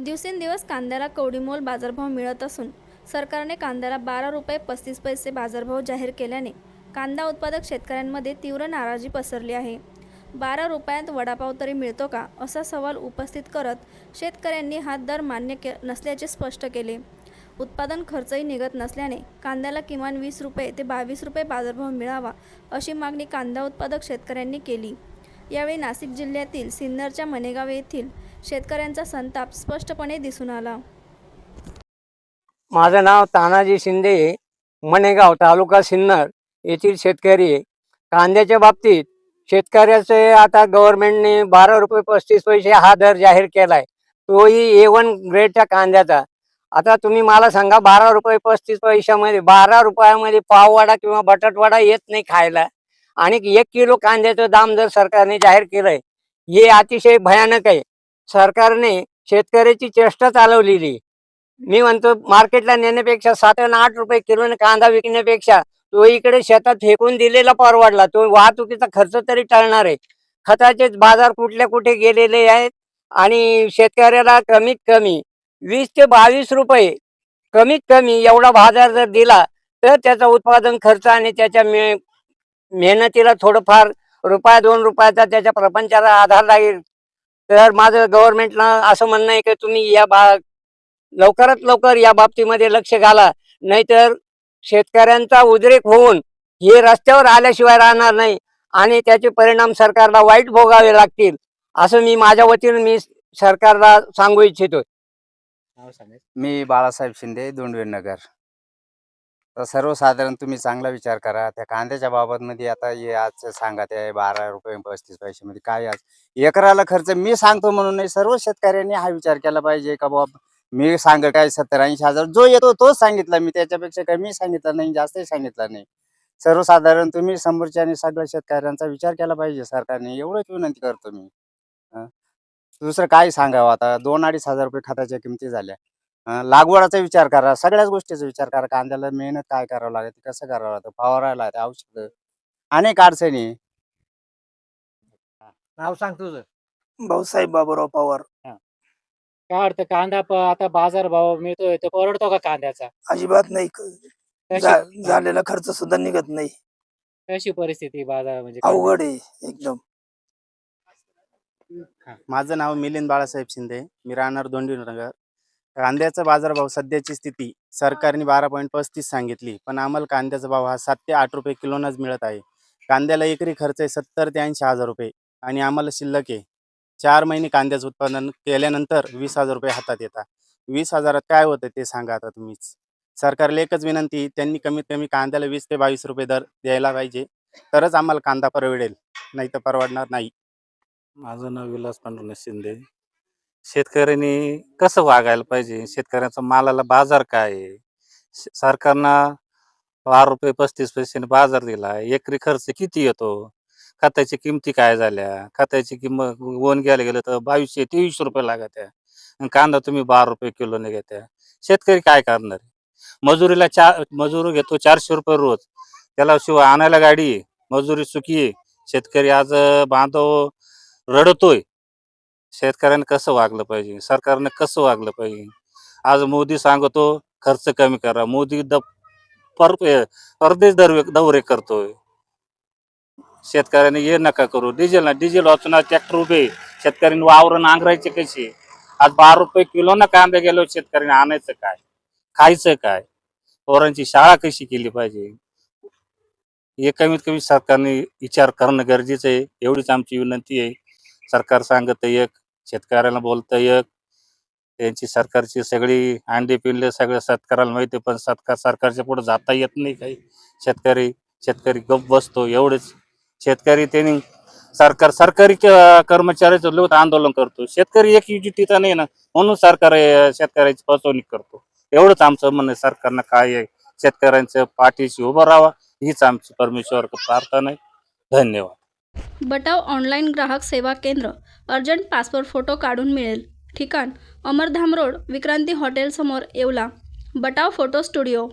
दिवसेंदिवस कांद्याला कवडीमोल बाजारभाव मिळत असून सरकारने कांद्याला 12 रुपये 35 पैसे बाजारभाव जाहीर केल्याने कांदा उत्पादक शेतकऱ्यांमध्ये तीव्र नाराजी पसरली आहे. 12 रुपयांत वडापाव तरी मिळतो का, असा सवाल उपस्थित करत शेतकऱ्यांनी हा दर मान्य नसल्याचे स्पष्ट केले. उत्पादन खर्चही निघत नसल्याने कांद्याला किमान 20 रुपये ते 22 रुपये बाजारभाव मिळावा, अशी मागणी कांदा उत्पादक शेतकऱ्यांनी केली. यावेळी नाशिक जिल्ह्यातील सिन्नरच्या मनेगाव येथील शेतकऱ्यांचा संताप स्पष्टपणे दिसून आला. माझं नाव तानाजी शिंदे, मनेगाव तालुका सिन्नर येथील शेतकरी आहे. कांद्याच्या बाबतीत शेतकऱ्याचे आता गव्हर्नमेंटने 12 रुपये 35 पैसे हा दर जाहीर केला आहे, तोही A1 ग्रेडच्या कांद्याचा. आता तुम्ही मला सांगा, 12 रुपये 35 पैशामध्ये 12 रुपयामध्ये पाववडा किंवा बटाटवडा येत नाही खायला. आणि 1 किलो कांद्याचं दाम जर सरकारने जाहीर केलंय, हे अतिशय भयानक आहे. सरकारने शेतकऱ्याची चेष्टा चालवलेली. मी म्हणतो, मार्केटला नेण्यापेक्षा 7 आणि 8 रुपये किलोने कांदा विकण्यापेक्षा तो इकडे शेतात फेकून दिलेला परवडला. तो वाहतुकीचा खर्च तरी टळणार आहे. खताचे बाजार कुठल्या कुठे गेलेले आहेत आणि शेतकऱ्याला कमीत कमी 20 ते 22 रुपये कमीत कमी एवढा बाजार जर दिला तर त्याचा उत्पादन खर्च आणि त्याच्या मेहनतीला थोडंफार ₹1-2 रुपयाचा त्याच्या प्रपंचाला आधार लागेल. तर माझं गव्हर्नमेंटला असं म्हणणं आहे की तुम्ही लवकरात लवकर या बाबतीमध्ये लक्ष घाला, नाहीतर शेतकऱ्यांचा उद्रेक होऊन हे रस्त्यावर आल्याशिवाय राहणार नाही आणि त्याचे परिणाम सरकारला वाईट भोगावे लागतील, असं मी माझ्या वतीने सरकारला सांगू इच्छितो. मी बाळासाहेब शिंदे, दोंडवेनगर. तर सर्वसाधारण तुम्ही चांगला विचार करा. त्या कांद्याच्या बाबतमध्ये आता हे आज सांगत आहे 12 रुपये 35 पैशामध्ये काय आज एकराला खर्च. मी सांगतो म्हणून नाही, सर्व शेतकऱ्यांनी हा विचार केला पाहिजे का बाबा मी सांगत काय 70-80 हजार जो येतो तोच सांगितला मी, त्याच्यापेक्षा कमी सांगितलं नाही, जास्तही सांगितलं नाही. सर्वसाधारण तुम्ही समोरच्या आणि सगळ्या शेतकऱ्यांचा विचार केला पाहिजे सरकारने, एवढंच विनंती करतो मी. दुसरं काय सांगावं आता, 2-2.5 हजार रुपये खताच्या किमती झाल्या. लागवडाचा विचार करा, सगळ्याच गोष्टीचा विचार करा. कांद्याला मेहनत काय करावं लागते, कसं करावं लागतं, फवारायला लागते औषधं, अनेक अडचणी. नाव सांग तुझं. भाऊसाहेब बाबूराव पवार. काय वाटतं कांदा आता बाजार भाव मिळतोय तो परवडतो का कांद्याचा? अजिबात नाही. कशी झालेला खर्च सुद्धा निघत नाही. कशी परिस्थिती बाजार म्हणजे अवघड आहे एकदम. माझं नाव मिलिंद बाळासाहेब शिंदे, मी राहणार दोंडीनगर. कांद्याचा बाजारभाव सध्याची स्थिती सरकारने 12.35 सांगितली, पण आम्हाला कांद्याचा भाव हा 7 ते 8 रुपये किलोनच मिळत आहे. कांद्याला एकरी खर्च आहे 70 ते 80 हजार रुपये आणि आम्हाला शिल्लक आहे 4 महिने कांद्याचं उत्पादन केल्यानंतर 20 हजार रुपये हातात येतात. 20 हजारात काय होतं ते सांगा आता तुम्हीच. सरकारला एकच विनंती, त्यांनी कमीत कमी कांद्याला 20 ते 22 रुपये दर द्यायला पाहिजे, तरच आम्हाला कांदा परवडेल, नाही तर परवडणार नाही. माझं नाव विलास पांडुरंग शिंदे. शेतकऱ्यांनी कसं वागायला पाहिजे? शेतकऱ्याचा मालाला बाजार काय आहे? सरकारनं 12 रुपये 35 पैशाने बाजार दिला, एकरी खर्च किती येतो? खताची किमती काय झाल्या? खताची किंमत वन घ्यायला गेलं तर 2200-2300 रुपये लागत आहे आणि कांदा तुम्ही 12 रुपये किलोने घेत्या. शेतकरी काय करणार? मजुरीला मजूर घेतो 400 रुपये रोज, त्याला शिवाय आणायला गाडी आहे, मजुरी चुकी आहे. शेतकरी आज बांधव रडतोय. शेतकऱ्यानं कसं वागलं पाहिजे? सरकारनं कसं वागलं पाहिजे? आज मोदी सांगतो खर्च कमी करा, मोदी परदेश दौरे करतोय. शेतकऱ्याने हे नका करू. डिझेल वाचून ट्रॅक्टर उभे, शेतकऱ्यांनी वावरं नांगरायचे कसे? आज 12 रुपये किलोनं कांदा गेलो, शेतकऱ्याने आणायचं काय, खायचं काय, पोरांची शाळा कशी केली पाहिजे, हे कमीत कमी सरकारने विचार करणं गरजेचं आहे. एवढीच आमची विनंती आहे. सरकार सांगत एक, शेतकऱ्याला बोलतं एक. त्यांची सरकारची सगळी अंडे पिल्ले सगळं शेतकऱ्याला माहिती, पण सरकारच्या पुढे जाता येत नाही. काही शेतकरी गप बसतो. एवढेच शेतकरी त्यांनी सरकारी कर्मचाऱ्याचं लोक आंदोलन करतो. शेतकरी एकजुटीचा नाही ना, म्हणून सरकार शेतकऱ्याची फसवणूक करतो. एवढंच आमचं म्हणणं, सरकारनं काय आहे शेतकऱ्यांच्या पाठीशी उभं राहावा, हीच आमची परमेश्वर प्रार्थना आहे. धन्यवाद. बटाव ऑनलाईन ग्राहक सेवा केंद्र. अर्जंट पासपोर्ट फोटो काढून मिळेल. ठिकाण: अमरधाम रोड, विक्रांती हॉटेल समोर, येवला. बटाव photo studio.